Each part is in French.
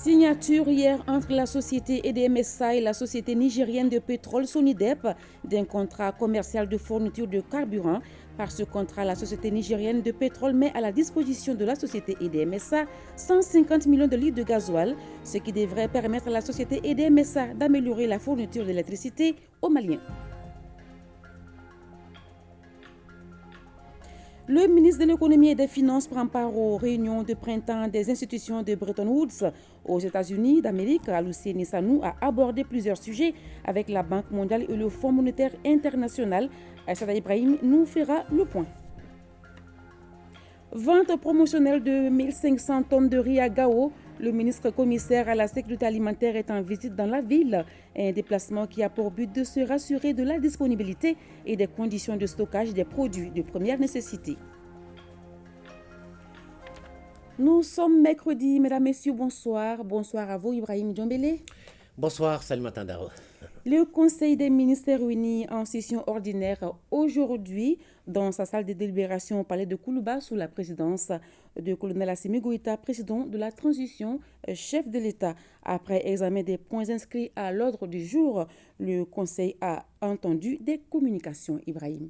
Signature hier entre la société EDMSA et la société nigérienne de pétrole Sonidep d'un contrat commercial de fourniture de carburant. Par ce contrat, la société nigérienne de pétrole met à la disposition de la société EDMSA 150 millions de litres de gasoil, ce qui devrait permettre à la société EDMSA d'améliorer la fourniture d'électricité aux Maliens. Le ministre de l'économie et des finances prend part aux réunions de printemps des institutions de Bretton Woods aux États-Unis d'Amérique. Alucine Sanou a abordé plusieurs sujets avec la Banque mondiale et le Fonds monétaire international. Aïssata Ibrahim nous fera le point. Vente promotionnelle de 1500 tonnes de riz à Gao. Le ministre commissaire à la sécurité alimentaire est en visite dans la ville. Un déplacement qui a pour but de se rassurer de la disponibilité et des conditions de stockage des produits de première nécessité. Nous sommes mercredi, mesdames, messieurs, bonsoir. Bonsoir à vous, Ibrahim Djombele. Bonsoir, Salimata Ndaro. Le Conseil des ministres est réuni en session ordinaire aujourd'hui dans sa salle de délibération au palais de Koulouba sous la présidence de colonel Assimi Goïta, président de la transition, chef de l'État. Après examen des points inscrits à l'ordre du jour, le Conseil a entendu des communications, Ibrahim.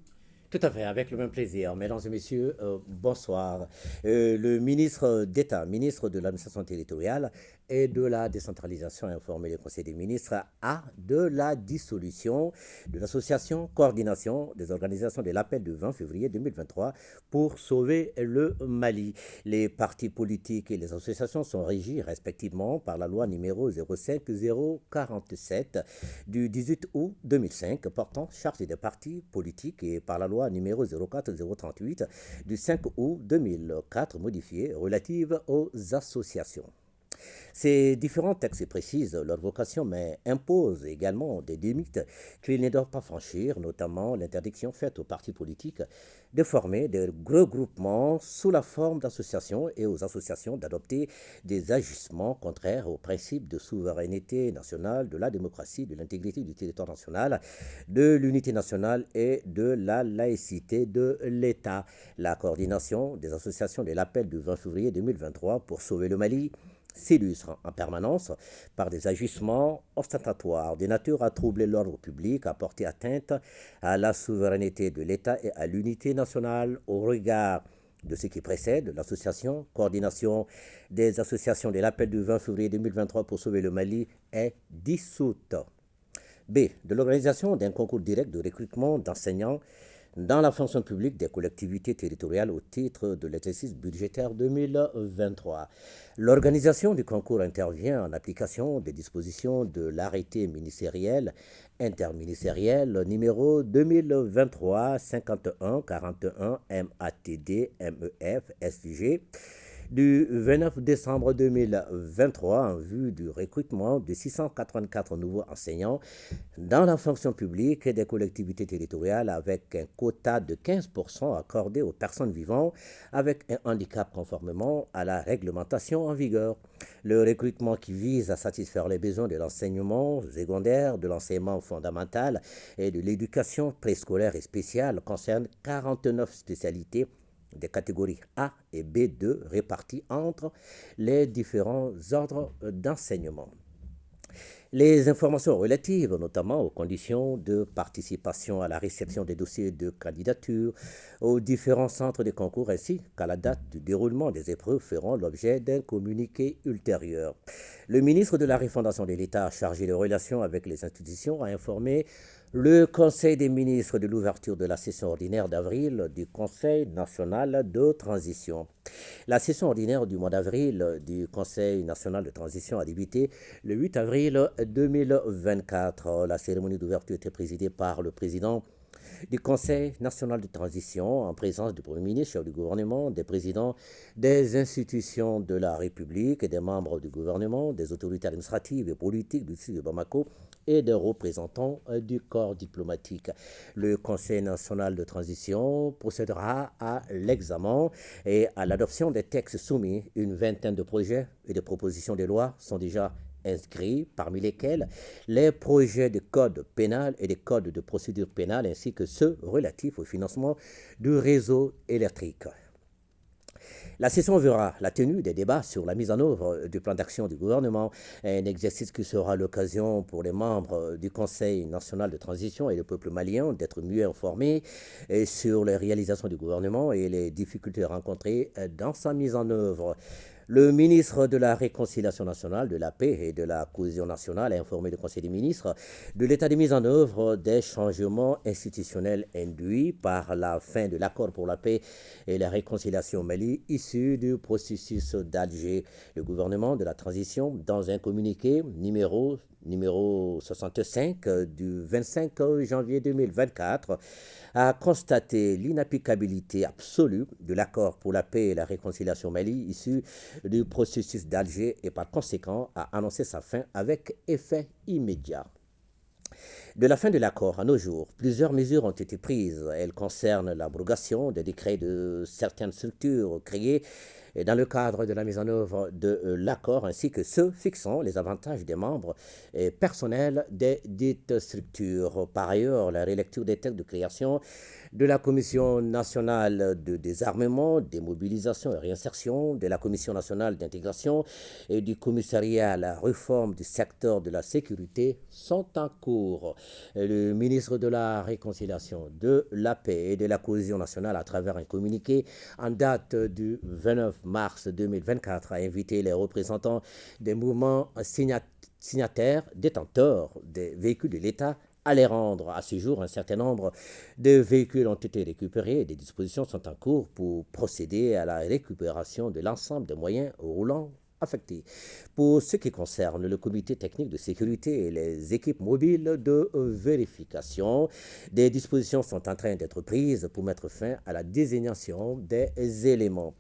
Tout à fait, avec le même plaisir. Mesdames et messieurs, bonsoir. Le ministre d'État, ministre de l'administration territoriale et de la décentralisation a informé le Conseil des ministres de la dissolution de l'association coordination des organisations de l'appel du 20 février 2023 pour sauver le Mali. Les partis politiques et les associations sont régis respectivement par la loi numéro 05047 du 18 août 2005 portant charge des partis politiques et par la loi numéro 04038 du 5 août 2004 modifiée relative aux associations. Ces différents textes précisent leur vocation, mais imposent également des limites qu'ils ne doivent pas franchir, notamment l'interdiction faite aux partis politiques de former des regroupements sous la forme d'associations et aux associations d'adopter des agissements contraires aux principes de souveraineté nationale, de la démocratie, de l'intégrité du territoire national, de l'unité nationale et de la laïcité de l'État. La coordination des associations de l'appel du 20 février 2023 pour sauver le Mali s'illustre en permanence par des agissements ostentatoires de nature à troubler l'ordre public, à porter atteinte à la souveraineté de l'État et à l'unité nationale au regard de ce qui précède. L'association coordination des associations de l'appel du 20 février 2023 pour sauver le Mali est dissoute. B. De l'organisation d'un concours direct de recrutement d'enseignants dans la fonction publique des collectivités territoriales au titre de l'exercice budgétaire 2023. L'organisation du concours intervient en application des dispositions de l'arrêté ministériel interministériel numéro 2023-51-41 MATD MEF SG du 29 décembre 2023 en vue du recrutement de 684 nouveaux enseignants dans la fonction publique et des collectivités territoriales avec un quota de 15% accordé aux personnes vivant avec un handicap conformément à la réglementation en vigueur. Le recrutement qui vise à satisfaire les besoins de l'enseignement secondaire, de l'enseignement fondamental et de l'éducation préscolaire et spéciale concerne 49 spécialités des catégories A et B2 réparties entre les différents ordres d'enseignement. Les informations relatives notamment aux conditions de participation à la réception des dossiers de candidature aux différents centres de concours ainsi qu'à la date du déroulement des épreuves feront l'objet d'un communiqué ultérieur. Le ministre de la Refondation de l'État chargé de relations avec les institutions a informé le Conseil des ministres de l'ouverture de la session ordinaire d'avril du Conseil national de transition. La session ordinaire du mois d'avril du Conseil national de transition a débuté le 8 avril 2024. La cérémonie d'ouverture était présidée par le président du Conseil national de transition en présence du Premier ministre, chef du gouvernement, des présidents des institutions de la République et des membres du gouvernement, des autorités administratives et politiques du sud de Bamako et des représentants du corps diplomatique. Le Conseil national de transition procédera à l'examen et à l'adoption des textes soumis. Une vingtaine de projets et de propositions de loi sont déjà inscrits, parmi lesquels les projets de code pénal et des codes de procédure pénale ainsi que ceux relatifs au financement du réseau électrique. La session verra la tenue des débats sur la mise en œuvre du plan d'action du gouvernement, un exercice qui sera l'occasion pour les membres du Conseil national de transition et le peuple malien d'être mieux informés sur les réalisations du gouvernement et les difficultés rencontrées dans sa mise en œuvre. Le ministre de la Réconciliation nationale, de la paix et de la cohésion nationale a informé le Conseil des ministres de l'état de mise en œuvre des changements institutionnels induits par la fin de l'accord pour la paix et la réconciliation au Mali issu du processus d'Alger. Le gouvernement de la transition, dans un communiqué numéro 65 du 25 janvier 2024, a constaté l'inapplicabilité absolue de l'accord pour la paix et la réconciliation au Mali issu du processus d'Alger et par conséquent a annoncé sa fin avec effet immédiat. De la fin de l'accord à nos jours, plusieurs mesures ont été prises. Elles concernent l'abrogation des décrets de certaines structures créées dans le cadre de la mise en œuvre de l'accord, ainsi que ceux fixant les avantages des membres et personnels des dites structures. Par ailleurs, la relecture des textes de création de la Commission nationale de désarmement, démobilisation et réinsertion, de la Commission nationale d'intégration et du commissariat à la réforme du secteur de la sécurité sont en cours. Le ministre de la Réconciliation, de la paix et de la cohésion nationale, à travers un communiqué en date du 29 mars 2024, a invité les représentants des mouvements signataires détenteurs des véhicules de l'État à les rendre. À ce jour, un certain nombre de véhicules ont été récupérés et des dispositions sont en cours pour procéder à la récupération de l'ensemble des moyens roulants affectés. Pour ce qui concerne le comité technique de sécurité et les équipes mobiles de vérification, des dispositions sont en train d'être prises pour mettre fin à la désignation des éléments.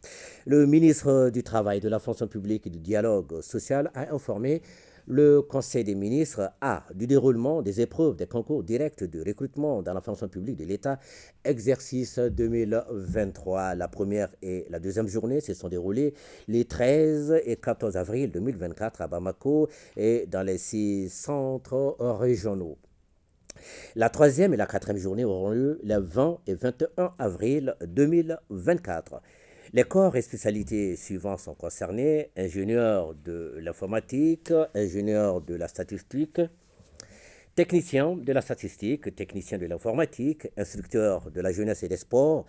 Le ministre du Travail, de la fonction publique et du dialogue social a informé le Conseil des ministres du déroulement des épreuves des concours directs de recrutement dans la fonction publique de l'État, exercice 2023. La première et la deuxième journée se sont déroulées les 13 et 14 avril 2024 à Bamako et dans les 6 centres régionaux. La troisième et la quatrième journée auront lieu les 20 et 21 avril 2024. Les corps et spécialités suivants sont concernés: ingénieur de l'informatique, ingénieur de la statistique, technicien de la statistique, technicien de l'informatique, instructeur de la jeunesse et des sports,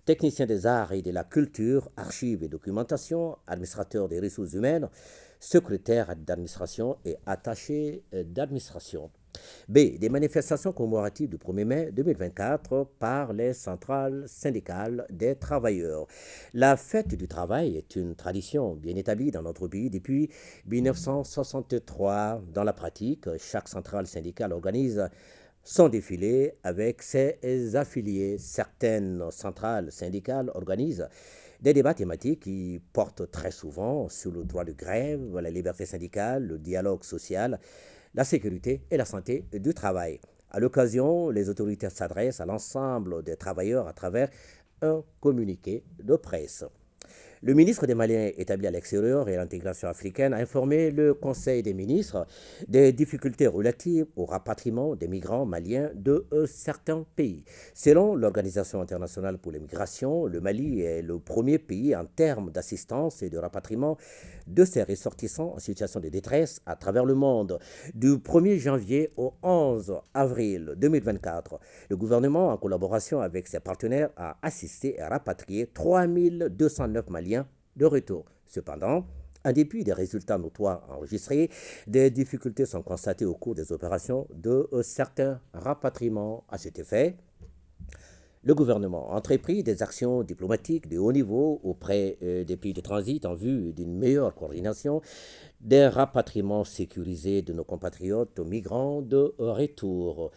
technicien des arts et de la culture, archives et documentation, administrateur des ressources humaines, secrétaire d'administration et attaché d'administration. B. Des manifestations commémoratives du 1er mai 2024 par les centrales syndicales des travailleurs. La fête du travail est une tradition bien établie dans notre pays depuis 1963. Dans la pratique, chaque centrale syndicale organise son défilé avec ses affiliés. Certaines centrales syndicales organisent des débats thématiques qui portent très souvent sur le droit de grève, la liberté syndicale, le dialogue social, la sécurité et la santé du travail. À l'occasion, les autorités s'adressent à l'ensemble des travailleurs à travers un communiqué de presse. Le ministre des Maliens établi à l'extérieur et à l'intégration africaine a informé le Conseil des ministres des difficultés relatives au rapatriement des migrants maliens de certains pays. Selon l'Organisation internationale pour les migrations, le Mali est le premier pays en termes d'assistance et de rapatriement de ses ressortissants en situation de détresse à travers le monde. Du 1er janvier au 11 avril 2024, le gouvernement, en collaboration avec ses partenaires, a assisté et rapatrié 3209 Maliens de retour. Cependant, en dépit des résultats notoires enregistrés, des difficultés sont constatées au cours des opérations de certains rapatriements. À cet effet, le gouvernement a entrepris des actions diplomatiques de haut niveau auprès des pays de transit en vue d'une meilleure coordination des rapatriements sécurisés de nos compatriotes migrants de retour.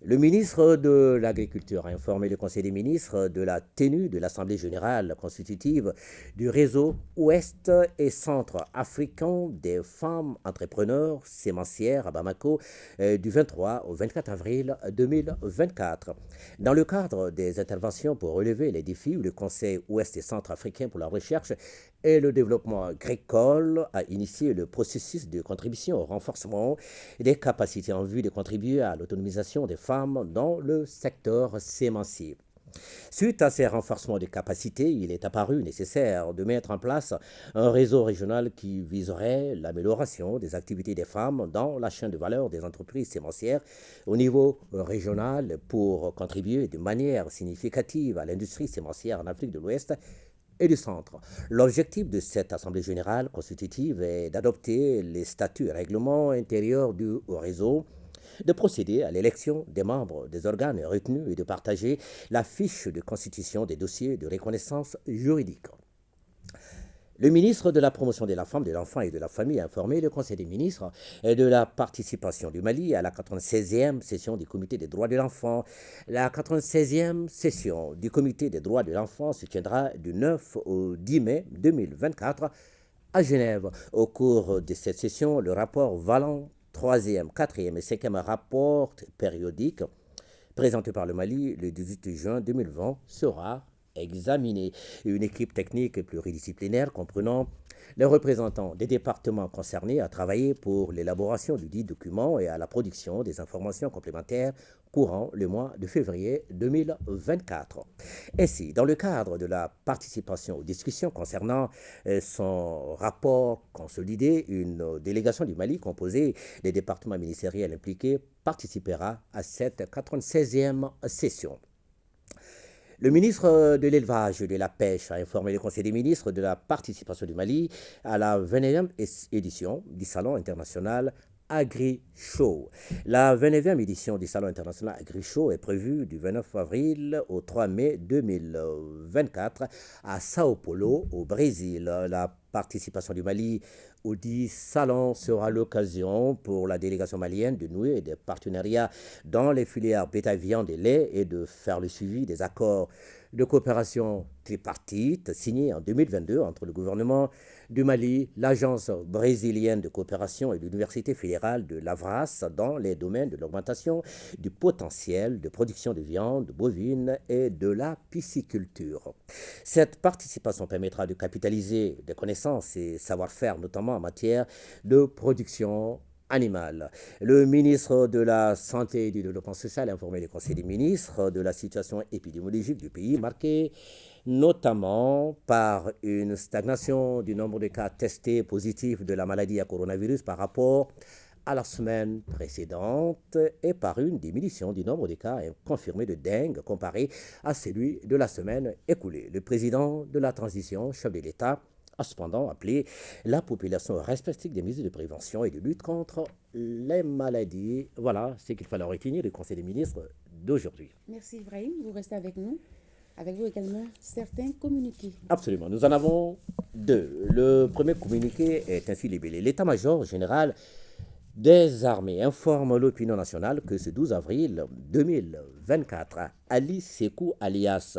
Le ministre de l'Agriculture a informé le Conseil des ministres de la tenue de l'Assemblée générale constitutive du réseau Ouest et Centre africain des femmes entrepreneurs sémencières à Bamako du 23 au 24 avril 2024. Dans le cadre des interventions pour relever les défis, le Conseil Ouest et Centre africain pour la recherche et le développement agricole a initié le processus de contribution au renforcement des capacités en vue de contribuer à l'autonomisation des femmes dans le secteur sémencier. Suite à ces renforcements de capacités, il est apparu nécessaire de mettre en place un réseau régional qui viserait l'amélioration des activités des femmes dans la chaîne de valeur des entreprises sémencières au niveau régional pour contribuer de manière significative à l'industrie sémencière en Afrique de l'Ouest et du centre. L'objectif de cette Assemblée générale constitutive est d'adopter les statuts et règlements intérieurs du réseau, de procéder à l'élection des membres des organes retenus et de partager la fiche de constitution des dossiers de reconnaissance juridique. Le ministre de la Promotion de la Femme, de l'Enfant et de la Famille a informé le Conseil des ministres de la participation du Mali à la 96e session du Comité des droits de l'enfant. La 96e session du Comité des droits de l'enfant se tiendra du 9 au 10 mai 2024 à Genève. Au cours de cette session, le rapport valant troisième, quatrième et cinquième rapport périodique présenté par le Mali le 18 juin 2020 sera examiné. Une équipe technique pluridisciplinaire comprenant les représentants des départements concernés a travaillé pour l'élaboration du dit document et à la production des informations complémentaires courant le mois de février 2024. Ainsi, dans le cadre de la participation aux discussions concernant son rapport consolidé, une délégation du Mali composée des départements ministériels impliqués participera à cette 96e session. Le ministre de l'Élevage et de la Pêche a informé le Conseil des ministres de la participation du Mali à la 29e édition du Salon international Agri-Show. La 29e édition du Salon international Agri-Show est prévue du 29 avril au 3 mai 2024 à Sao Paulo, au Brésil. La participation du Mali au dit salon sera l'occasion pour la délégation malienne de nouer des partenariats dans les filières bétail, viande et lait et de faire le suivi des accords de coopération tripartite signés en 2022 entre le gouvernement du Mali, l'Agence brésilienne de coopération et l'Université fédérale de Lavras dans les domaines de l'augmentation du potentiel de production de viande bovine et de la pisciculture. Cette participation permettra de capitaliser des connaissances et savoir-faire, notamment en matière de production animale. Le ministre de la Santé et du Développement social a informé le Conseil des ministres de la situation épidémiologique du pays, marquée notamment par une stagnation du nombre de cas testés positifs de la maladie à coronavirus par rapport à la semaine précédente et par une diminution du nombre de cas confirmés de dengue comparé à celui de la semaine écoulée. Le président de la transition, chef de l'État, a cependant appelé la population à respecter des mesures de prévention et de lutte contre les maladies. Voilà ce qu'il fallait retenir du Conseil des ministres d'aujourd'hui. Merci Ibrahim, vous restez avec nous. Avec vous également certains communiqués. Absolument, nous en avons deux. Le premier communiqué est ainsi libellé. L'état-major général des armées informe l'opinion nationale que ce 12 avril 2024, Ali Sekou alias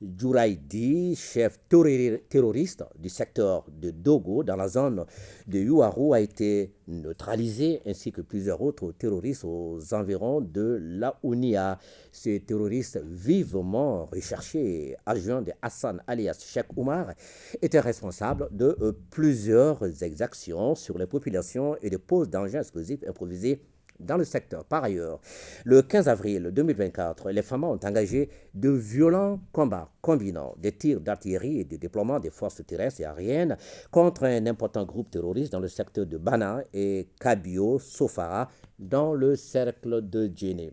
Djouraïdi, chef terroriste du secteur de Dogo dans la zone de Yuaru, a été neutralisé ainsi que plusieurs autres terroristes aux environs de Laounia. Ce terroriste vivement recherché, adjoint de Hassan alias Cheikh Oumar, était responsable de plusieurs exactions sur les populations et de poses d'engins explosifs improvisés dans le secteur. Par ailleurs, le 15 avril 2024, les FAMA ont engagé de violents combats combinant des tirs d'artillerie et des déploiements des forces terrestres et aériennes contre un important groupe terroriste dans le secteur de Bana et Kabio Sofara dans le cercle de Djenné.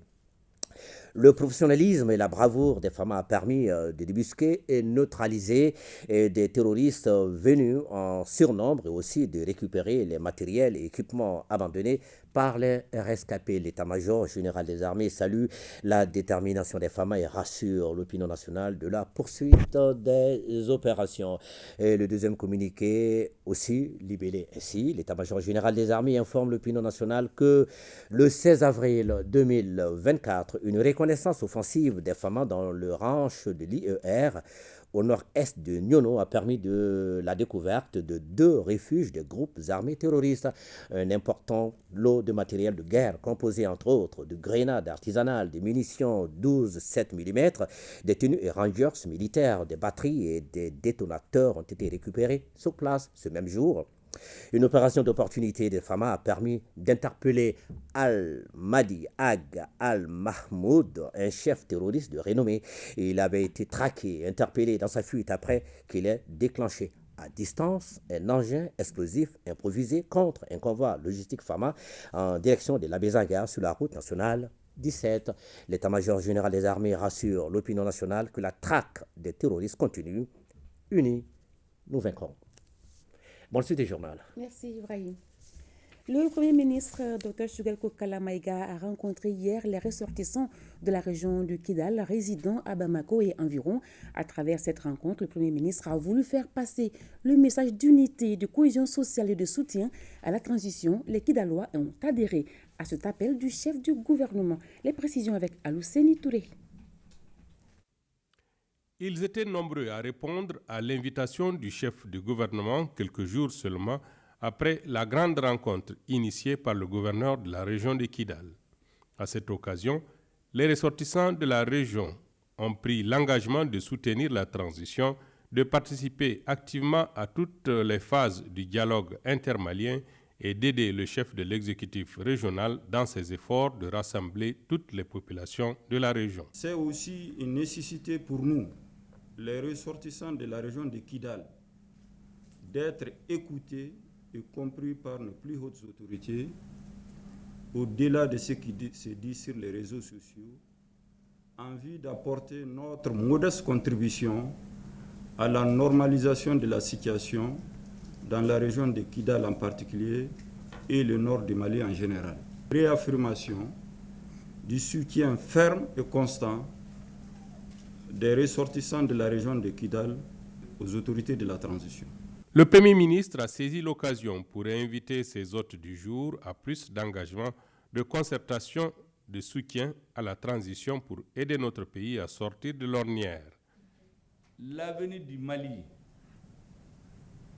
Le professionnalisme et la bravoure des FAMA a permis de débusquer et neutraliser des terroristes venus en surnombre et aussi de récupérer les matériels et équipements abandonnés par les rescapés. L'état-major général des armées salue la détermination des FAMA et rassure l'opinion nationale de la poursuite des opérations. Et le deuxième communiqué aussi libellé ainsi. L'état-major général des armées informe l'opinion nationale que le 16 avril 2024, une reconnaissance offensive des FAMA dans le ranch de l'IER au nord-est de Nyono a permis de la découverte de 2 refuges des groupes armés terroristes. Un important lot de matériel de guerre composé entre autres de grenades artisanales, de munitions 12,7 mm, des tenues et rangers militaires, des batteries et des détonateurs ont été récupérés sur place ce même jour. Une opération d'opportunité des FAMA a permis d'interpeller Al-Mahdi Ag Al-Mahmoud, un chef terroriste de renommée. Il avait été traqué et interpellé dans sa fuite après qu'il ait déclenché à distance un engin explosif improvisé contre un convoi logistique FAMA en direction de l'Abézaga sur la route nationale 17. L'état-major général des armées rassure l'opinion nationale que la traque des terroristes continue. Unis, nous vaincrons. Bon, suite du journal. Merci Ibrahim. Le Premier ministre Dr Choguel Kokala Maïga a rencontré hier les ressortissants de la région du Kidal résidant à Bamako et environ. À travers cette rencontre, le Premier ministre a voulu faire passer le message d'unité, de cohésion sociale et de soutien à la transition. Les Kidalois ont adhéré à cet appel du chef du gouvernement. Les précisions avec Alousseni Touré. Ils étaient nombreux à répondre à l'invitation du chef du gouvernement quelques jours seulement après la grande rencontre initiée par le gouverneur de la région de Kidal. À cette occasion, les ressortissants de la région ont pris l'engagement de soutenir la transition, de participer activement à toutes les phases du dialogue intermalien et d'aider le chef de l'exécutif régional dans ses efforts de rassembler toutes les populations de la région. C'est aussi une nécessité pour nous, les ressortissants de la région de Kidal, d'être écoutés et compris par nos plus hautes autorités, au-delà de ce qui se dit sur les réseaux sociaux, en vue d'apporter notre modeste contribution à la normalisation de la situation dans la région de Kidal en particulier et le nord du Mali en général. Réaffirmation du soutien ferme et constant des ressortissants de la région de Kidal aux autorités de la transition. Le Premier ministre a saisi l'occasion pour inviter ses hôtes du jour à plus d'engagement, de concertation, de soutien à la transition pour aider notre pays à sortir de l'ornière. L'avenir du Mali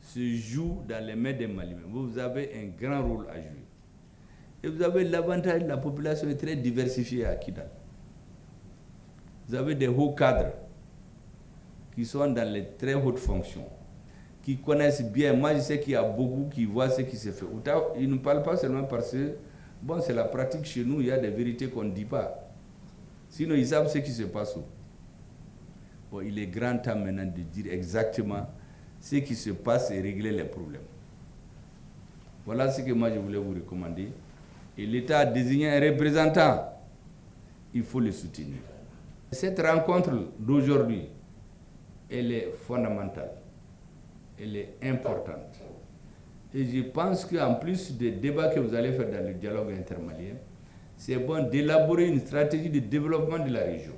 se joue dans les mains des Maliens. Vous avez un grand rôle à jouer. Et vous avez l'avantage de la population est très diversifiée à Kidal. Vous avez des hauts cadres qui sont dans les très hautes fonctions, qui connaissent bien. Moi, je sais qu'il y a beaucoup qui voient ce qui se fait. Ils ne parlent pas seulement parce que, bon, c'est la pratique chez nous, il y a des vérités qu'on ne dit pas. Sinon, ils savent ce qui se passe. Bon, il est grand temps maintenant de dire exactement ce qui se passe et régler les problèmes. Voilà ce que moi, je voulais vous recommander. Et l'État a désigné un représentant. Il faut le soutenir. Cette rencontre d'aujourd'hui, elle est fondamentale. Elle est importante. Et je pense qu'en plus des débats que vous allez faire dans le dialogue intermalien, c'est bon d'élaborer une stratégie de développement de la région.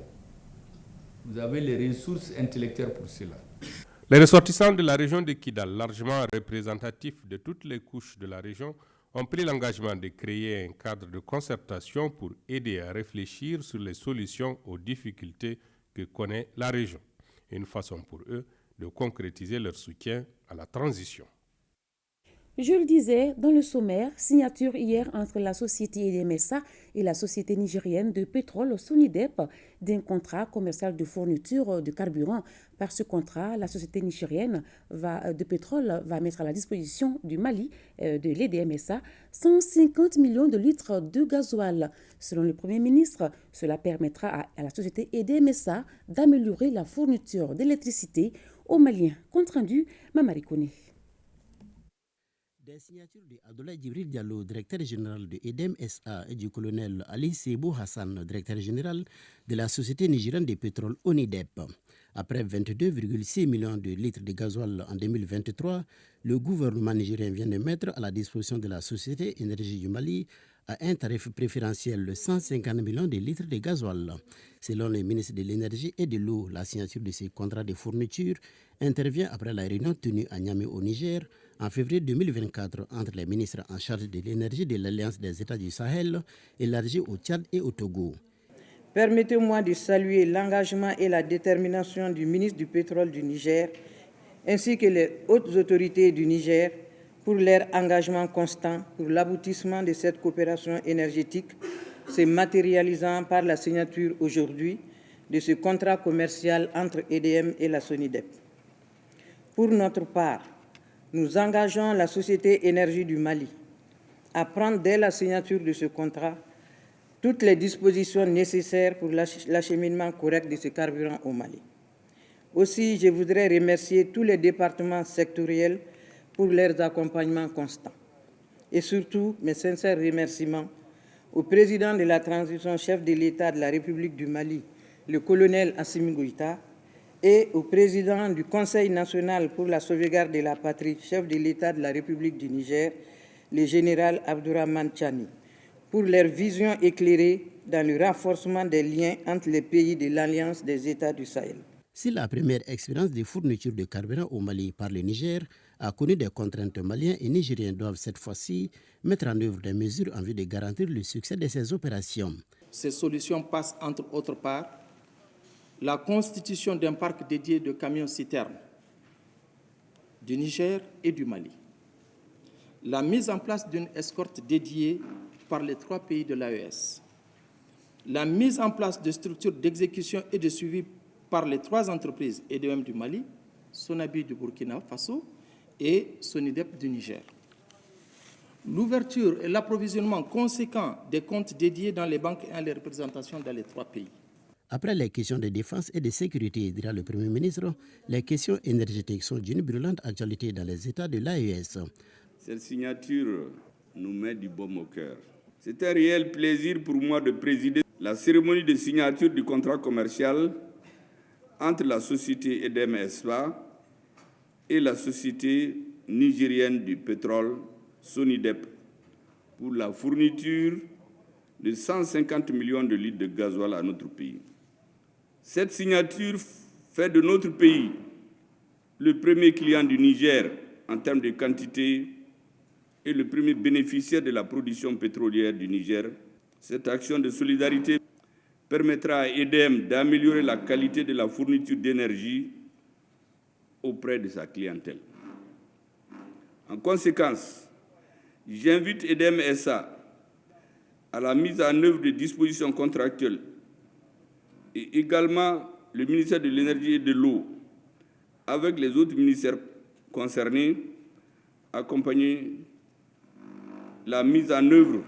Vous avez les ressources intellectuelles pour cela. Les ressortissants de la région de Kidal, largement représentatifs de toutes les couches de la région, ont pris l'engagement de créer un cadre de concertation pour aider à réfléchir sur les solutions aux difficultés que connaît la région. Une façon pour eux de concrétiser leur soutien à la transition. Je le disais dans le sommaire, signature hier entre la société EDMSA et la société nigérienne de pétrole Sonidep d'un contrat commercial de fourniture de carburant. Par ce contrat, la société nigérienne de pétrole va mettre à la disposition du Mali, de l'EDMSA, 150 millions de litres de gasoil. Selon le Premier ministre, cela permettra à la société EDMSA d'améliorer la fourniture d'électricité aux Maliens. Compte rendu, Mamari Kone. Des signatures de Abdoulaye Djibril Diallo, directeur général de EDEM SA, et du colonel Ali Sebou Hassan, directeur général de la société nigérienne de pétrole ONIDEP. Après 22,6 millions de litres de gasoil en 2023, le gouvernement nigérien vient de mettre à la disposition de la société Énergie du Mali à un tarif préférentiel de 150 millions de litres de gasoil. Selon le ministre de l'Énergie et de l'Eau, la signature de ces contrats de fourniture intervient après la réunion tenue à Niamey au Niger en février 2024 entre les ministres en charge de l'énergie de l'Alliance des États du Sahel, élargie au Tchad et au Togo. Permettez-moi de saluer l'engagement et la détermination du ministre du Pétrole du Niger, ainsi que les hautes autorités du Niger, pour leur engagement constant pour l'aboutissement de cette coopération énergétique, se matérialisant par la signature aujourd'hui de ce contrat commercial entre EDM et la Sonidep. Pour notre part, Nous engageons la Société Énergie du Mali à prendre dès la signature de ce contrat toutes les dispositions nécessaires pour l'acheminement correct de ce carburant au Mali. Aussi, je voudrais remercier tous les départements sectoriels pour leurs accompagnements constants. Et surtout, mes sincères remerciements au président de la transition, chef de l'État de la République du Mali, le colonel Assimi Goïta, et au président du Conseil national pour la sauvegarde de la patrie, chef de l'État de la République du Niger, le général Abdourahmane Tchani, pour leur vision éclairée dans le renforcement des liens entre les pays de l'Alliance des États du Sahel. Si la première expérience de fourniture de carburant au Mali par le Niger a connu des contraintes, maliens et nigériens doivent cette fois-ci mettre en œuvre des mesures en vue de garantir le succès de ces opérations. Ces solutions passent entre autres par la constitution d'un parc dédié de camions-citernes du Niger et du Mali, la mise en place d'une escorte dédiée par les 3 pays de l'AES, la mise en place de structures d'exécution et de suivi par les 3 entreprises EDM du Mali, Sonabi du Burkina Faso et Sonidep du Niger. L'ouverture et l'approvisionnement conséquent des comptes dédiés dans les banques et les représentations dans les 3 pays. Après les questions de défense et de sécurité, dira le Premier ministre, les questions énergétiques sont d'une brûlante actualité dans les États de l'AES. Cette signature nous met du baume au cœur. C'est un réel plaisir pour moi de présider la cérémonie de signature du contrat commercial entre la société EDM SA et la société nigérienne du pétrole Sonidep pour la fourniture de 150 millions de litres de gasoil à notre pays. Cette signature fait de notre pays le premier client du Niger en termes de quantité et le premier bénéficiaire de la production pétrolière du Niger. Cette action de solidarité permettra à EDM d'améliorer la qualité de la fourniture d'énergie auprès de sa clientèle. En conséquence, j'invite EDM SA à la mise en œuvre des dispositions contractuelles et également le ministère de l'Énergie et de l'Eau, avec les autres ministères concernés, accompagner la mise en œuvre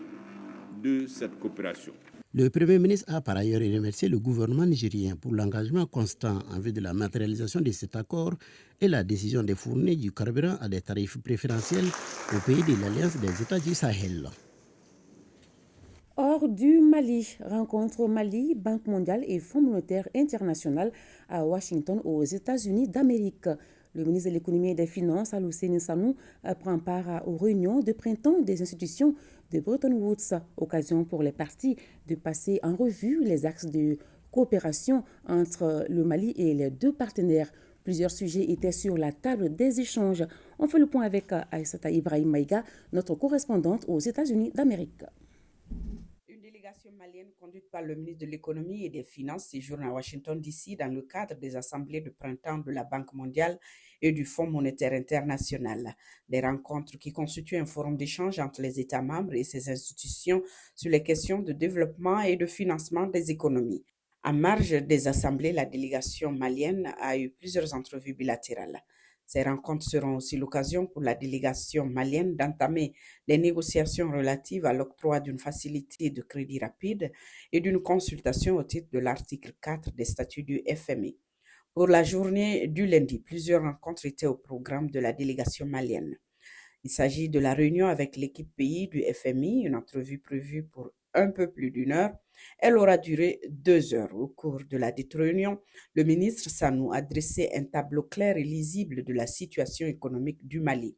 de cette coopération. Le Premier ministre a par ailleurs remercié le gouvernement nigérien pour l'engagement constant en vue de la matérialisation de cet accord et la décision de fournir du carburant à des tarifs préférentiels aux pays de l'Alliance des États du Sahel. Hors du Mali, rencontre Mali, Banque mondiale et Fonds monétaire international à Washington aux États-Unis d'Amérique. Le ministre de l'Économie et des Finances, Alousseini Sanou, prend part aux réunions de printemps des institutions de Bretton Woods, occasion pour les parties de passer en revue les axes de coopération entre le Mali et les 2 partenaires. Plusieurs sujets étaient sur la table des échanges. On fait le point avec Aïssata Ibrahim Maïga, notre correspondante aux États-Unis d'Amérique. Malienne conduite par le ministre de l'Économie et des Finances séjourne à Washington DC dans le cadre des assemblées de printemps de la Banque mondiale et du Fonds monétaire international. Des rencontres qui constituent un forum d'échange entre les États membres et ces institutions sur les questions de développement et de financement des économies. En marge des assemblées, la délégation malienne a eu plusieurs entrevues bilatérales. Ces rencontres seront aussi l'occasion pour la délégation malienne d'entamer les négociations relatives à l'octroi d'une facilité de crédit rapide et d'une consultation au titre de l'article 4 des statuts du FMI. Pour la journée du lundi, plusieurs rencontres étaient au programme de la délégation malienne. Il s'agit de la réunion avec l'équipe pays du FMI, une entrevue prévue pour un peu plus d'1 heure. Elle aura duré 2 heures. Au cours de la dite réunion, le ministre Sanou a dressé un tableau clair et lisible de la situation économique du Mali.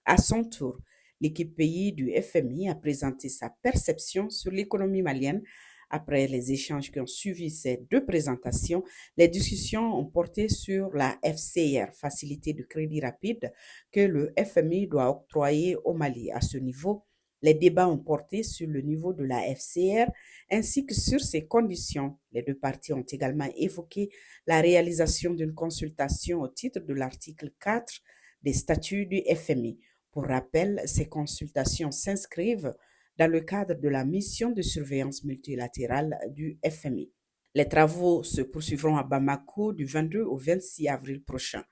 À son tour, l'équipe pays du FMI a présenté sa perception sur l'économie malienne. Après les échanges qui ont suivi ces 2 présentations, les discussions ont porté sur la FCR, facilité de crédit rapide, que le FMI doit octroyer au Mali. À ce niveau, les débats ont porté sur le niveau de la FCR ainsi que sur ses conditions. Les 2 parties ont également évoqué la réalisation d'une consultation au titre de l'article 4 des statuts du FMI. Pour rappel, ces consultations s'inscrivent dans le cadre de la mission de surveillance multilatérale du FMI. Les travaux se poursuivront à Bamako du 22 au 26 avril prochain.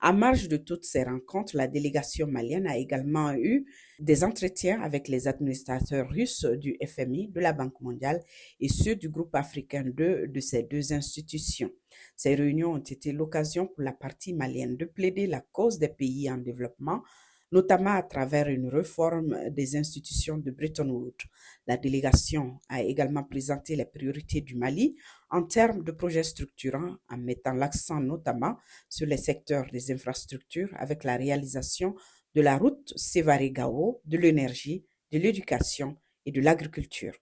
En marge de toutes ces rencontres, la délégation malienne a également eu des entretiens avec les administrateurs russes du FMI, de la Banque mondiale et ceux du groupe africain de ces deux institutions. Ces réunions ont été l'occasion pour la partie malienne de plaider la cause des pays en développement, notamment à travers une réforme des institutions de Bretton Woods. La délégation a également présenté les priorités du Mali en termes de projets structurants, en mettant l'accent notamment sur les secteurs des infrastructures avec la réalisation de la route Sévaré-Gao, de l'énergie, de l'éducation et de l'agriculture.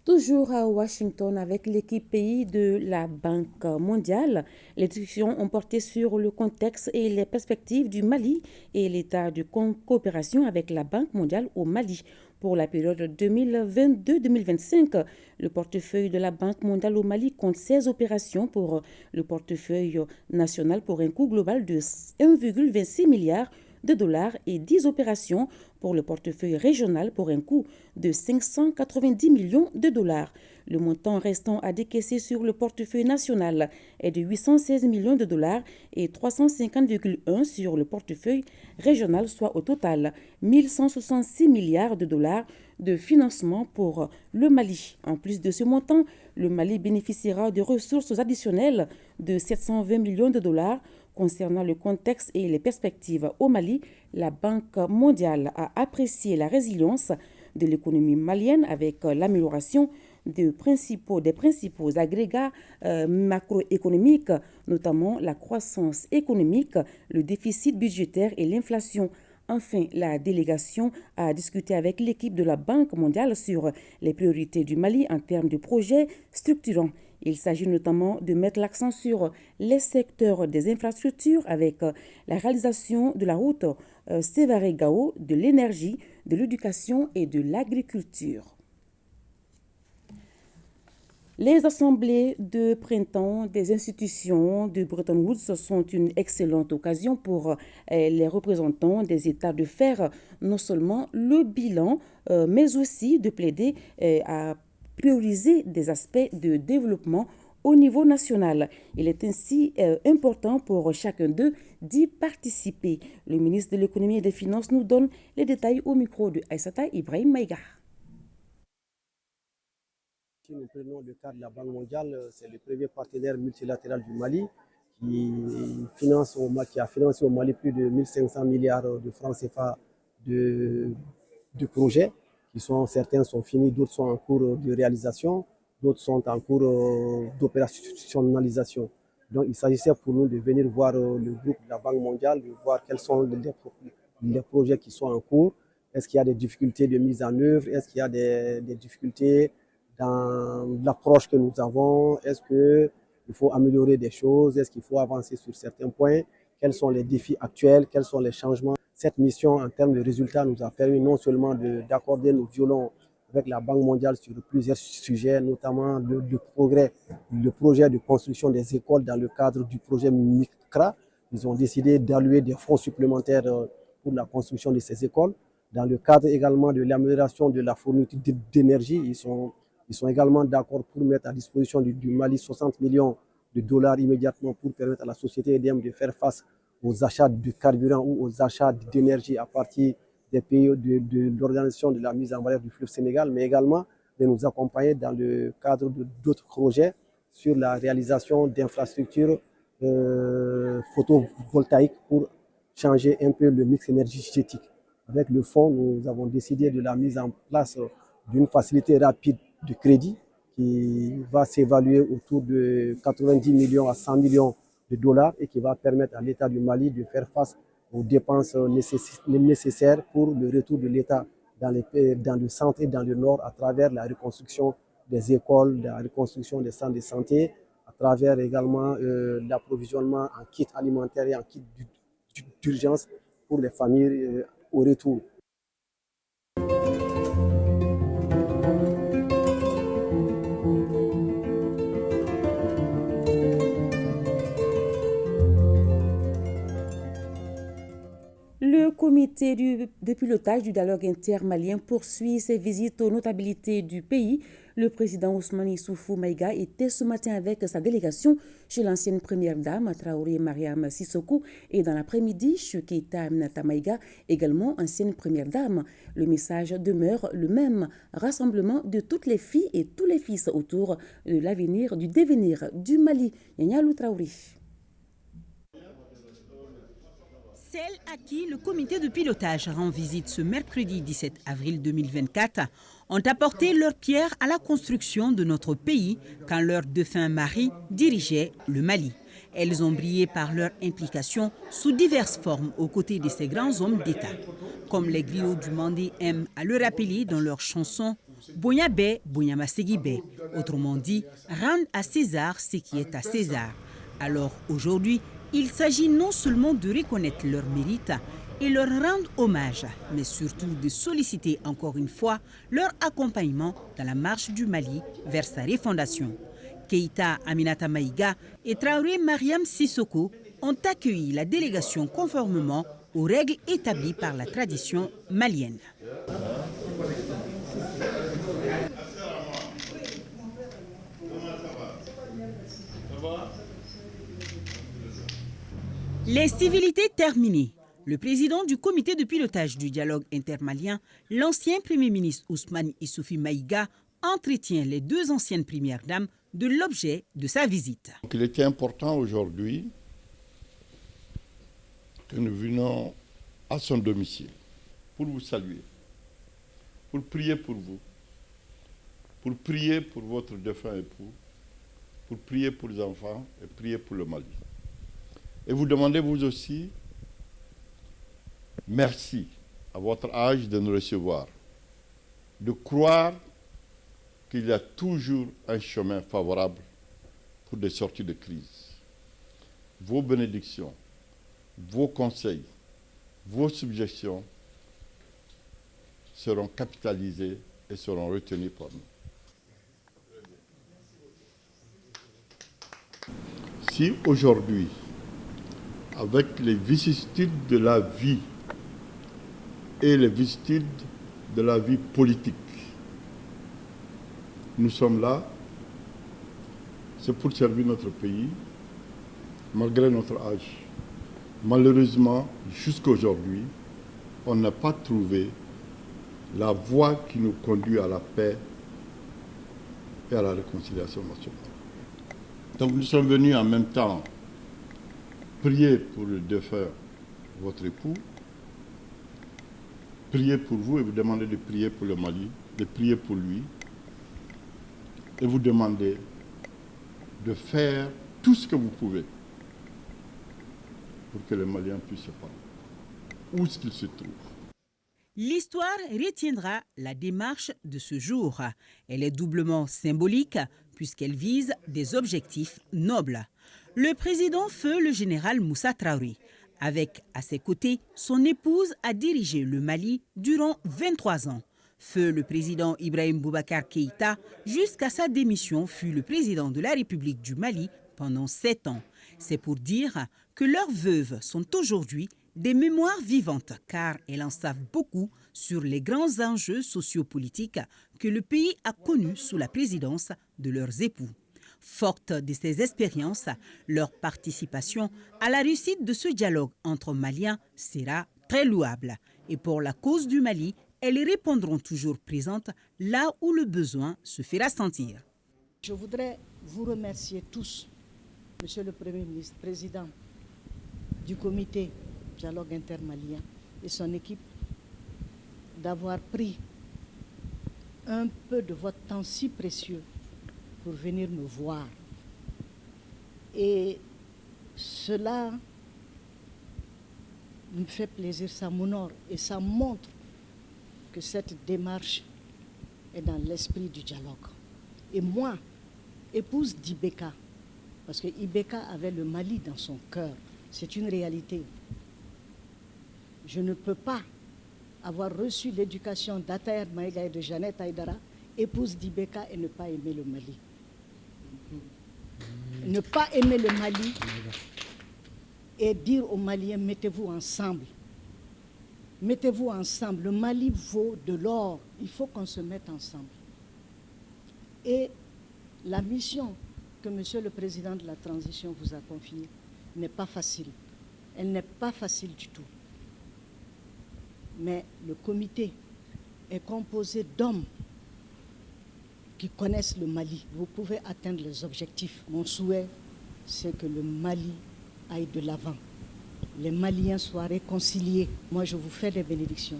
Toujours à Washington avec l'équipe pays de la Banque mondiale, les discussions ont porté sur le contexte et les perspectives du Mali et l'état de coopération avec la Banque mondiale au Mali. Pour la période 2022-2025, le portefeuille de la Banque mondiale au Mali compte 16 opérations pour le portefeuille national pour un coût global de 1,26 milliard de dollars et 10 opérations pour le portefeuille régional pour un coût de 590 millions de dollars. Le montant restant à décaisser sur le portefeuille national est de 816 millions de dollars et 350,1 sur le portefeuille régional, soit au total 1166 milliards de dollars de financement pour le Mali. En plus de ce montant, le Mali bénéficiera de ressources additionnelles de 720 millions de dollars. Concernant le contexte et les perspectives au Mali, la Banque mondiale a apprécié la résilience de l'économie malienne avec l'amélioration des principaux agrégats macroéconomiques, notamment la croissance économique, le déficit budgétaire et l'inflation. Enfin, la délégation a discuté avec l'équipe de la Banque mondiale sur les priorités du Mali en termes de projets structurants. Il s'agit notamment de mettre l'accent sur les secteurs des infrastructures avec la réalisation de la route Sévaré-Gao, de l'énergie, de l'éducation et de l'agriculture. Les assemblées de printemps des institutions de Bretton Woods sont une excellente occasion pour les représentants des États de faire non seulement le bilan, mais aussi de plaider à prioriser des aspects de développement au niveau national. Il est ainsi important pour chacun d'eux d'y participer. Le ministre de l'Économie et des Finances nous donne les détails au micro de Aïssata Ibrahim Maïga. Si nous prenons le cas de la Banque mondiale, c'est le premier partenaire multilatéral du Mali qui a financé au Mali plus de 1500 milliards de francs CFA de projets. Certains sont finis, d'autres sont en cours de réalisation, d'autres sont en cours d'opérationnalisation. Donc il s'agissait pour nous de venir voir le groupe de la Banque mondiale, de voir quels sont les projets qui sont en cours. Est-ce qu'il y a des difficultés de mise en œuvre? Est-ce qu'il y a des difficultés dans l'approche que nous avons? Est-ce qu'il faut améliorer des choses? Est-ce qu'il faut avancer sur certains points? Quels sont les défis actuels? Quels sont les changements? Cette mission, en termes de résultats, nous a permis non seulement d'accorder nos violons avec la Banque mondiale sur plusieurs sujets, notamment le projet de construction des écoles dans le cadre du projet MICRA. Ils ont décidé d'allouer des fonds supplémentaires pour la construction de ces écoles. Dans le cadre également de l'amélioration de la fourniture d'énergie, ils sont également d'accord pour mettre à disposition du Mali 60 millions de dollars immédiatement pour permettre à la société EDM de faire face aux achats de carburant ou aux achats d'énergie à partir des pays de l'organisation de la mise en valeur du fleuve Sénégal, mais également de nous accompagner dans le cadre d'autres projets sur la réalisation d'infrastructures photovoltaïques pour changer un peu le mix énergétique. Avec le fonds, nous avons décidé de la mise en place d'une facilité rapide de crédit qui va s'évaluer autour de 90 millions à 100 millions de dollars et qui va permettre à l'État du Mali de faire face aux dépenses nécessaires pour le retour de l'État dans le centre et dans le nord à travers la reconstruction des écoles, la reconstruction des centres de santé, à travers également l'approvisionnement en kits alimentaires et en kits d'urgence pour les familles au retour. Le comité de pilotage du dialogue intermalien poursuit ses visites aux notabilités du pays. Le président Ousmane Issoufou Maïga était ce matin avec sa délégation chez l'ancienne première dame Traoré Mariam Sissoko et dans l'après-midi chez Keïta Aminata Maïga, également ancienne première dame. Le message demeure le même, rassemblement de toutes les filles et tous les fils autour de l'avenir, du devenir du Mali. Nyanyalou Traoré. Celles à qui le comité de pilotage rend visite ce mercredi 17 avril 2024 ont apporté leur pierre à la construction de notre pays quand leur défunt mari dirigeait le Mali. Elles ont brillé par leur implication sous diverses formes aux côtés de ces grands hommes d'État. Comme les griots du Mandé aiment à le rappeler dans leur chanson Boyabé, Boyamaségibé, autrement dit, rendre à César ce qui est à César. Alors aujourd'hui, il s'agit non seulement de reconnaître leur mérite et leur rendre hommage, mais surtout de solliciter encore une fois leur accompagnement dans la marche du Mali vers sa refondation. Keïta Aminata Maïga et Traoré Mariam Sissoko ont accueilli la délégation conformément aux règles établies par la tradition malienne. Les civilités terminées. Le président du comité de pilotage du dialogue intermalien, l'ancien Premier ministre Ousmane Issoufou Maïga, entretient les deux anciennes premières dames de l'objet de sa visite. Donc, il était important aujourd'hui que nous venions à son domicile pour vous saluer, pour prier pour vous, pour prier pour votre défunt époux, pour prier pour les enfants et prier pour le Mali. Et vous demandez vous aussi, merci à votre âge de nous recevoir, de croire qu'il y a toujours un chemin favorable pour des sorties de crise. Vos bénédictions, vos conseils, vos suggestions seront capitalisés et seront retenus par nous. Si aujourd'hui, avec les vicissitudes de la vie et les vicissitudes de la vie politique, nous sommes là, c'est pour servir notre pays, malgré notre âge. Malheureusement, jusqu'à aujourd'hui, on n'a pas trouvé la voie qui nous conduit à la paix et à la réconciliation nationale. Donc nous sommes venus en même temps prier pour le défunt, votre époux, prier pour vous et vous demander de prier pour le Mali, de prier pour lui, et vous demander de faire tout ce que vous pouvez pour que les Maliens puissent se parler, où est-ce qu'ils se trouvent. L'histoire retiendra la démarche de ce jour. Elle est doublement symbolique puisqu'elle vise des objectifs nobles. Le président feu le général Moussa Traoré. Avec à ses côtés, son épouse a dirigé le Mali durant 23 ans. Feu le président Ibrahim Boubacar Keïta, jusqu'à sa démission, fut le président de la République du Mali pendant 7 ans. C'est pour dire que leurs veuves sont aujourd'hui des mémoires vivantes, car elles en savent beaucoup sur les grands enjeux sociopolitiques que le pays a connus sous la présidence de leurs époux. Forte de ces expériences, leur participation à la réussite de ce dialogue entre Maliens sera très louable. Et pour la cause du Mali, elles répondront toujours présentes là où le besoin se fera sentir. Je voudrais vous remercier tous, Monsieur le Premier ministre, président du comité dialogue intermalien et son équipe, d'avoir pris un peu de votre temps si précieux pour venir me voir. Et cela me fait plaisir, ça m'honore et ça montre que cette démarche est dans l'esprit du dialogue. Et moi, épouse d'Ibeka, parce que Ibeka avait le Mali dans son cœur, c'est une réalité. Je ne peux pas avoir reçu l'éducation d'Ataïr Maïga et de Jeannette Aïdara, épouse d'Ibeka, et ne pas aimer le Mali. Ne pas aimer le Mali et dire aux Maliens, mettez-vous ensemble Mettez-vous ensemble. Le Mali vaut de l'or. Il faut qu'on se mette ensemble. Et la mission que Monsieur le Président de la Transition vous a confiée n'est pas facile. Elle n'est pas facile du tout. Mais le comité est composé d'hommes qui connaissent le Mali. Vous pouvez atteindre les objectifs. Mon souhait, c'est que le Mali aille de l'avant. Les Maliens soient réconciliés. Moi, je vous fais des bénédictions.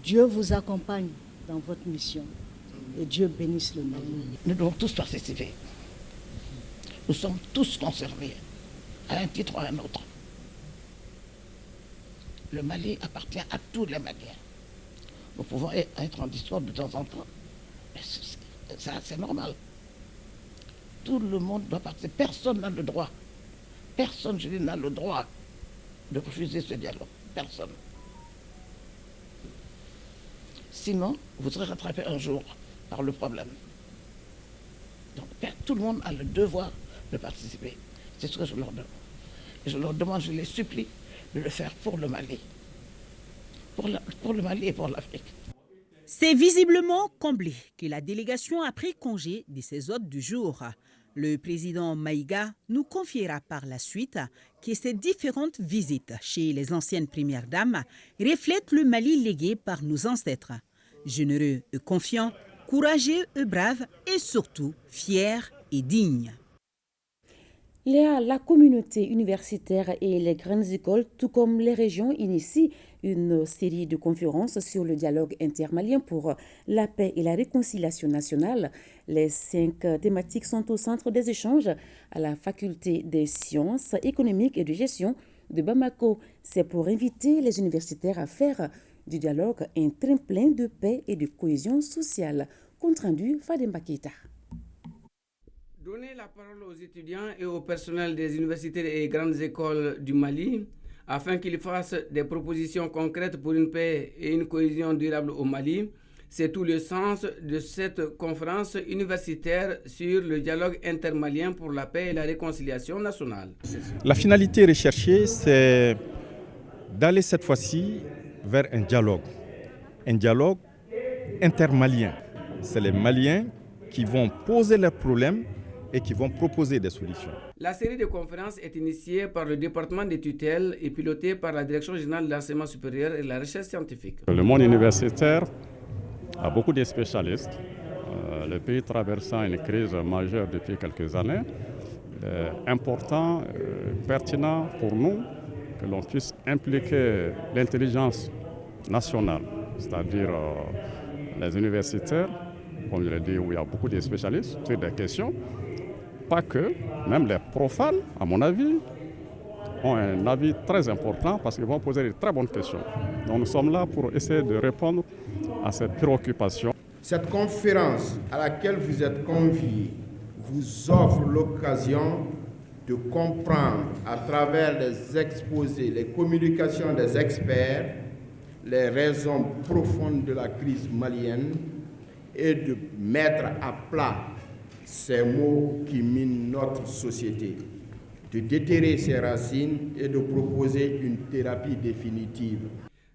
Dieu vous accompagne dans votre mission et Dieu bénisse le Mali. Nous devons tous participer. Nous sommes tous concernés, à un titre ou à un autre. Le Mali appartient à tous les Maliens. Nous pouvons être en discours de temps en temps, mais c'est normal. Tout le monde doit participer. Personne n'a le droit. Personne, je dis, n'a le droit de refuser ce dialogue. Personne. Sinon, vous serez rattrapé un jour par le problème. Donc, tout le monde a le devoir de participer. C'est ce que je leur demande. Et je leur demande, je les supplie de le faire pour le Mali. Pour le Mali et pour l'Afrique. C'est visiblement comblé que la délégation a pris congé de ses hôtes du jour. Le président Maïga nous confiera par la suite que ces différentes visites chez les anciennes premières dames reflètent le Mali légué par nos ancêtres. Généreux et confiants, courageux et braves et surtout fiers et dignes. La communauté universitaire et les grandes écoles, tout comme les régions, initient une série de conférences sur le dialogue intermalien pour la paix et la réconciliation nationale. Les 5 thématiques sont au centre des échanges à la faculté des sciences économiques et de gestion de Bamako. C'est pour inviter les universitaires à faire du dialogue un tremplin de paix et de cohésion sociale. Compte rendu, Fademba Keita. Donner la parole aux étudiants et au personnel des universités et grandes écoles du Mali afin qu'ils fassent des propositions concrètes pour une paix et une cohésion durable au Mali, c'est tout le sens de cette conférence universitaire sur le dialogue intermalien pour la paix et la réconciliation nationale. La finalité recherchée, c'est d'aller cette fois-ci vers un dialogue intermalien. C'est les Maliens qui vont poser leurs problèmes et qui vont proposer des solutions. La série de conférences est initiée par le département des tutelles et pilotée par la Direction générale de l'enseignement supérieur et de la recherche scientifique. Le monde universitaire a beaucoup de spécialistes. Le pays traversant une crise majeure depuis quelques années. Important, pertinent pour nous que l'on puisse impliquer l'intelligence nationale, c'est-à-dire les universitaires, comme je l'ai dit, où il y a beaucoup de spécialistes sur des questions. Pas que, même les profanes, à mon avis, ont un avis très important parce qu'ils vont poser de très bonnes questions. Donc nous sommes là pour essayer de répondre à cette préoccupation. Cette conférence à laquelle vous êtes conviés vous offre l'occasion de comprendre à travers les exposés, les communications des experts, les raisons profondes de la crise malienne et de mettre à plat ces maux qui minent notre société, de déterrer ses racines et de proposer une thérapie définitive.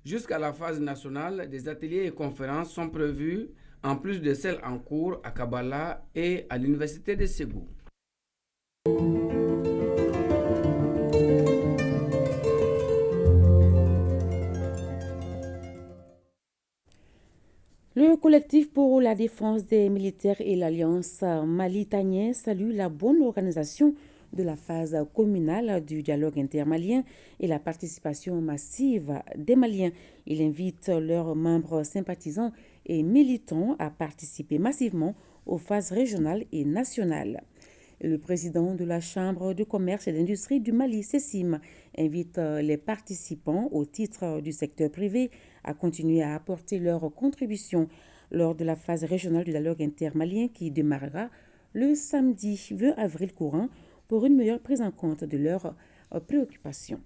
Jusqu'à la phase nationale, des ateliers et conférences sont prévus, en plus de celles en cours à Kabbalah et à l'université de Ségou. Le collectif pour la défense des militaires et l'Alliance malitanienne salue la bonne organisation de la phase communale du dialogue intermalien et la participation massive des Maliens. Il invite leurs membres sympathisants et militants à participer massivement aux phases régionales et nationales. Le président de la Chambre de commerce et d'industrie du Mali, CECIM, invite les participants au titre du secteur privé à continuer à apporter leur contribution lors de la phase régionale du dialogue intermalien qui démarrera le samedi 20 avril courant pour une meilleure prise en compte de leurs préoccupations.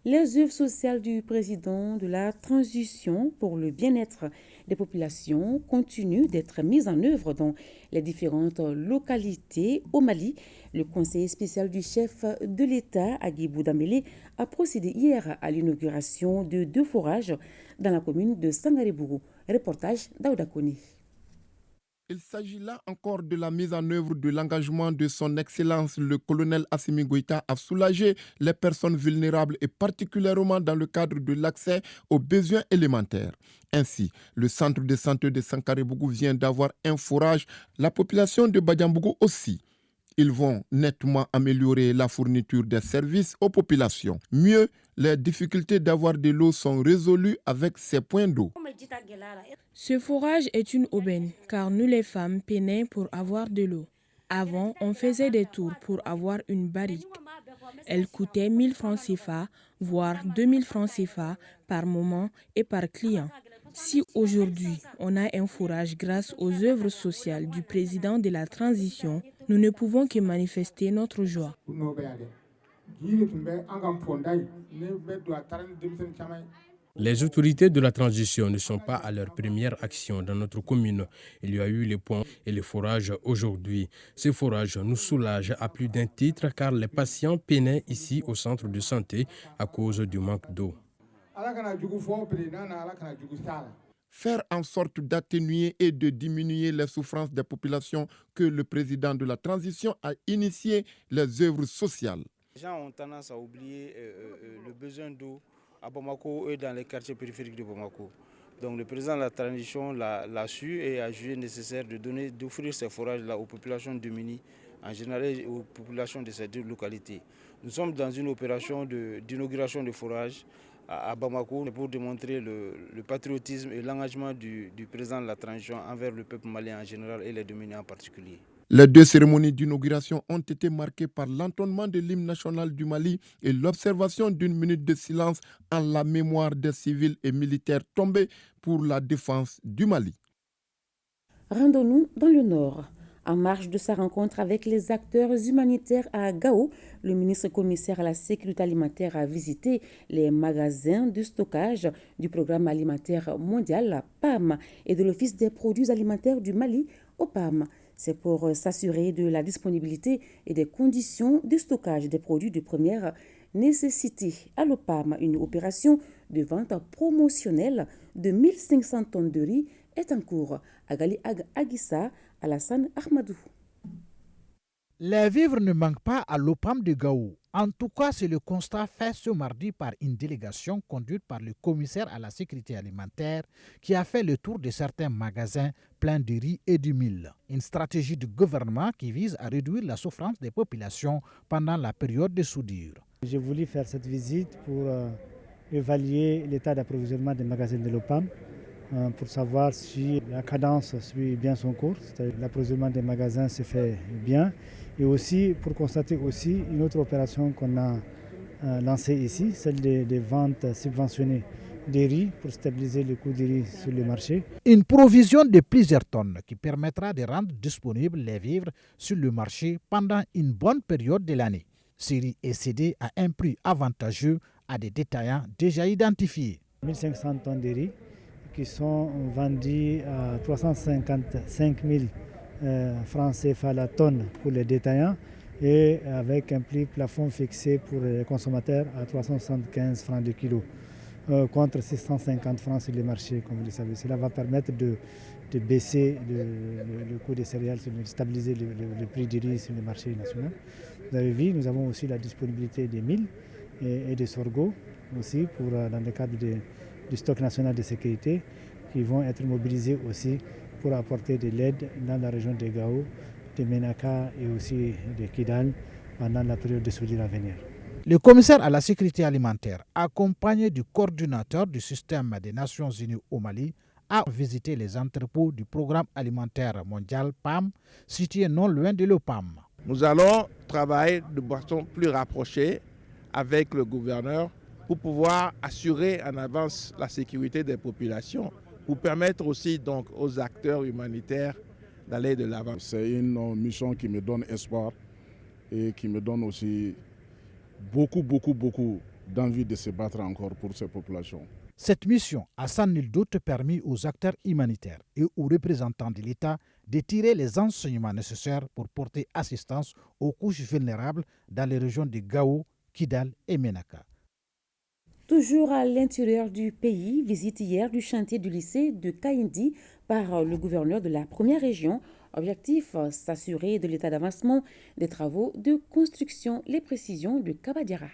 Les œuvres sociales du président de la transition pour le bien-être des populations continuent d'être mises en œuvre dans les différentes localités au Mali. Le conseiller spécial du chef de l'État, Agibou Dambélé, a procédé hier à l'inauguration de 2 forages dans la commune de Sangarebougou. Reportage d'Aouda Koni. Il s'agit là encore de la mise en œuvre de l'engagement de son Excellence le colonel Assimi Goïta à soulager les personnes vulnérables et particulièrement dans le cadre de l'accès aux besoins élémentaires. Ainsi, le centre de santé de Sangarebougou vient d'avoir un forage, la population de Badiambougou aussi. Ils vont nettement améliorer la fourniture des services aux populations. Mieux, les difficultés d'avoir de l'eau sont résolues avec ces points d'eau. Ce forage est une aubaine car nous les femmes peinaient pour avoir de l'eau. Avant, on faisait des tours pour avoir une barrique. Elle coûtait 1000 francs CFA, voire 2000 francs CFA par moment et par client. Si aujourd'hui on a un forage grâce aux œuvres sociales du président de la transition, nous ne pouvons que manifester notre joie. Les autorités de la transition ne sont pas à leur première action dans notre commune. Il y a eu les ponts et les forages aujourd'hui. Ces forages nous soulagent à plus d'un titre car les patients peinaient ici au centre de santé à cause du manque d'eau. Faire en sorte d'atténuer et de diminuer les souffrances des populations que le président de la transition a initié les œuvres sociales. Les gens ont tendance à oublier le besoin d'eau à Bamako et dans les quartiers périphériques de Bamako. Donc le président de la transition l'a su et a jugé nécessaire d'offrir ces forages-là aux populations démunies, en général aux populations de ces 2 localités. Nous sommes dans une opération d'inauguration de forages à Bamako pour démontrer le patriotisme et l'engagement du président de la transition envers le peuple malien en général et les démunis en particulier. Les 2 cérémonies d'inauguration ont été marquées par l'entonnement de l'hymne national du Mali et l'observation d'1 minute de silence en la mémoire des civils et militaires tombés pour la défense du Mali. Rendons-nous dans le Nord. En marge de sa rencontre avec les acteurs humanitaires à Gao, le ministre commissaire à la sécurité alimentaire a visité les magasins de stockage du programme alimentaire mondial, PAM, et de l'Office des produits alimentaires du Mali, OPAM. C'est pour s'assurer de la disponibilité et des conditions de stockage des produits de première nécessité. À l'OPAM, une opération de vente promotionnelle de 1500 tonnes de riz est en cours. Agali Aguissa, Alassane Ahmadou. Les vivres ne manquent pas à l'OPAM de Gao. En tout cas, c'est le constat fait ce mardi par une délégation conduite par le commissaire à la sécurité alimentaire qui a fait le tour de certains magasins pleins de riz et de mil. Une stratégie du gouvernement qui vise à réduire la souffrance des populations pendant la période de soudure. J'ai voulu faire cette visite pour évaluer l'état d'approvisionnement des magasins de l'OPAM, pour savoir si la cadence suit bien son cours, c'est-à-dire l'approvisionnement des magasins se fait bien, et aussi pour constater aussi une autre opération qu'on a lancée ici, celle des ventes subventionnées des riz pour stabiliser le coût du riz sur le marché. Une provision de plusieurs tonnes qui permettra de rendre disponibles les vivres sur le marché pendant une bonne période de l'année. Ce riz est cédé à un prix avantageux à des détaillants déjà identifiés. 1500 tonnes de riz qui sont vendus à 355 000 francs CFA la tonne pour les détaillants et avec un prix plafond fixé pour les consommateurs à 375 francs de kilo contre 650 francs sur le marché, comme vous le savez. Cela va permettre de baisser le coût des céréales, de stabiliser le prix du riz sur le marché national. Vous avez vu, nous avons aussi la disponibilité des milles et des sorgho aussi dans le cadre du stock national de sécurité qui vont être mobilisés aussi pour apporter de l'aide dans la région de Gao, de Menaka et aussi de Kidal pendant la période de soudure à venir. Le commissaire à la sécurité alimentaire, accompagné du coordinateur du système des Nations Unies au Mali, a visité les entrepôts du programme alimentaire mondial PAM, situés non loin de l'OPAM. Nous allons travailler de façon plus rapprochée avec le gouverneur pour pouvoir assurer en avance la sécurité des populations, pour permettre aussi donc aux acteurs humanitaires d'aller de l'avant. C'est une mission qui me donne espoir et qui me donne aussi beaucoup d'envie de se battre encore pour ces populations. Cette mission a sans nul doute permis aux acteurs humanitaires et aux représentants de l'État de tirer les enseignements nécessaires pour porter assistance aux couches vulnérables dans les régions de Gao, Kidal et Menaka. Toujours à l'intérieur du pays, visite hier du chantier du lycée de Kaindi par le gouverneur de la première région. Objectif, s'assurer de l'état d'avancement des travaux de construction. Les précisions de Kabadiara.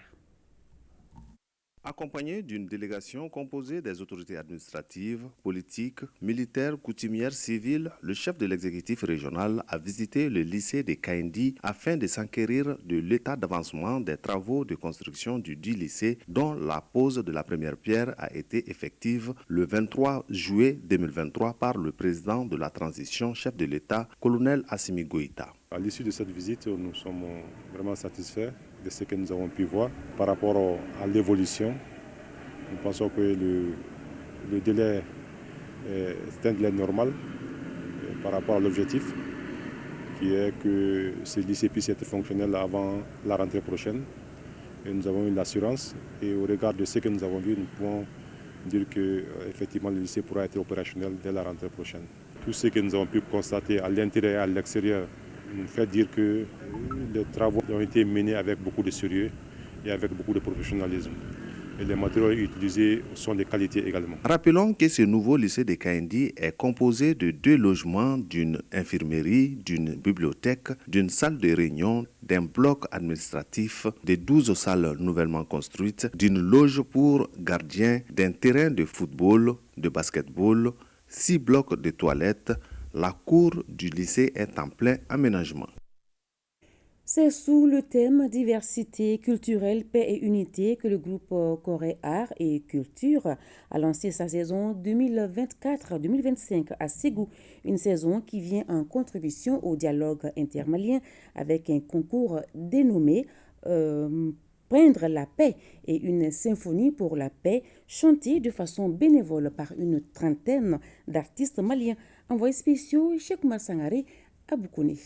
Accompagné d'une délégation composée des autorités administratives, politiques, militaires, coutumières, civiles, le chef de l'exécutif régional a visité le lycée de Kaindi afin de s'enquérir de l'état d'avancement des travaux de construction du dit lycée dont la pose de la première pierre a été effective le 23 juillet 2023 par le président de la transition, chef de l'État, colonel Assimi Goïta. À l'issue de cette visite, nous sommes vraiment satisfaits de ce que nous avons pu voir par rapport à l'évolution. Nous pensons que le délai est un délai normal par rapport à l'objectif, qui est que ce lycée puisse être fonctionnel avant la rentrée prochaine. Et nous avons eu l'assurance, et au regard de ce que nous avons vu, nous pouvons dire que effectivement le lycée pourra être opérationnel dès la rentrée prochaine. Tout ce que nous avons pu constater à l'intérieur et à l'extérieur nous fait dire que les travaux ont été menés avec beaucoup de sérieux et avec beaucoup de professionnalisme. Et les matériaux utilisés sont de qualité également. Rappelons que ce nouveau lycée de Kaindi est composé de 2 logements, d'une infirmerie, d'une bibliothèque, d'une salle de réunion, d'un bloc administratif, de 12 salles nouvellement construites, d'une loge pour gardiens, d'un terrain de football, de basketball, 6 blocs de toilettes. La cour du lycée est en plein aménagement. C'est sous le thème diversité culturelle, paix et unité que le groupe Corée Art et Culture a lancé sa saison 2024-2025 à Ségou. Une saison qui vient en contribution au dialogue intermalien avec un concours dénommé Peindre la paix et une symphonie pour la paix chantée de façon bénévole par une trentaine d'artistes maliens. Envoyé spéciaux Cheikh Oumar Sangaré à Boukouni.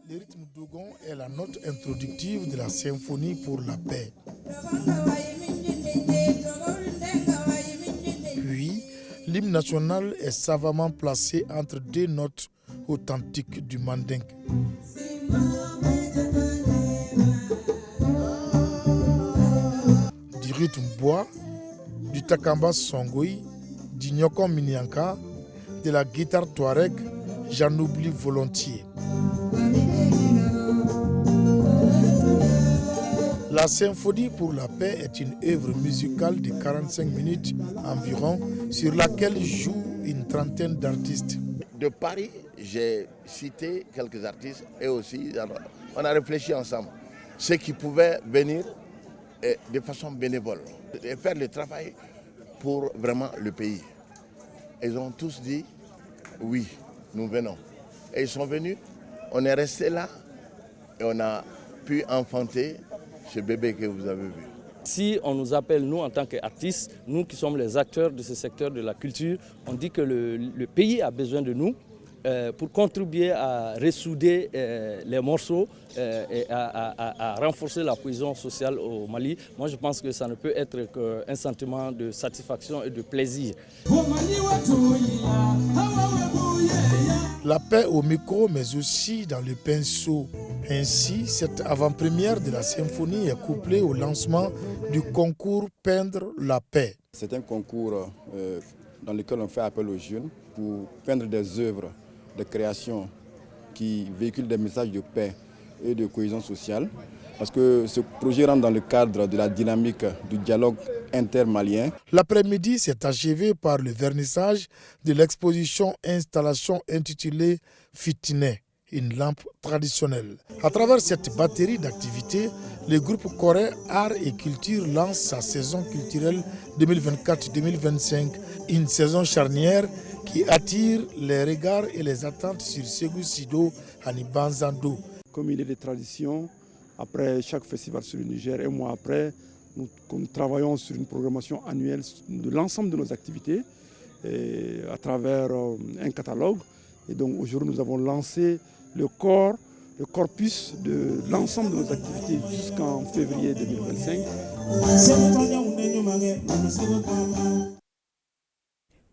Le rythme dogon est la note introductive de la symphonie pour la paix. Puis, l'hymne national est savamment placé entre 2 notes authentiques du mandingue. Du rythme bois, du takamba songoï, du nyoko minyanka, de la guitare touareg, j'en oublie volontiers. La symphonie pour la paix est une œuvre musicale de 45 minutes environ sur laquelle jouent une trentaine d'artistes. De Paris, j'ai cité quelques artistes et aussi on a réfléchi ensemble. Ceux qui pouvaient venir de façon bénévole et faire le travail pour vraiment le pays. Ils ont tous dit oui, nous venons. Et ils sont venus, on est resté là et on a pu enfanter ce bébé que vous avez vu. Si on nous appelle, nous en tant qu'artistes, nous qui sommes les acteurs de ce secteur de la culture, on dit que le pays a besoin de nous pour contribuer à ressouder les morceaux et à renforcer la cohésion sociale au Mali. Moi, je pense que ça ne peut être qu'un sentiment de satisfaction et de plaisir. La paix au micro, mais aussi dans le pinceau. Ainsi, cette avant-première de la symphonie est couplée au lancement du concours Peindre la paix. C'est un concours dans lequel on fait appel aux jeunes pour peindre des œuvres de création qui véhiculent des messages de paix et de cohésion sociale. Parce que ce projet rentre dans le cadre de la dynamique du dialogue intermalien. L'après-midi s'est achevé par le vernissage de l'exposition installation intitulée Fitiné, une lampe traditionnelle. À travers cette batterie d'activités, le groupe Corée Art et Culture lance sa saison culturelle 2024-2025, une saison charnière qui attire les regards et les attentes sur Ségou Sido à Nibanzando. Comme il est de tradition, après chaque festival sur le Niger, un mois après, nous travaillons sur une programmation annuelle de l'ensemble de nos activités à travers un catalogue. Et donc aujourd'hui, nous avons lancé le corps le corpus de l'ensemble de nos activités jusqu'en février 2025.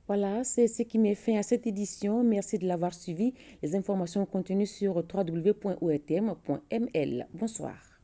Voilà, c'est ce qui met fin à cette édition. Merci de l'avoir suivi. Les informations continuent sur www.oetm.ml. Bonsoir.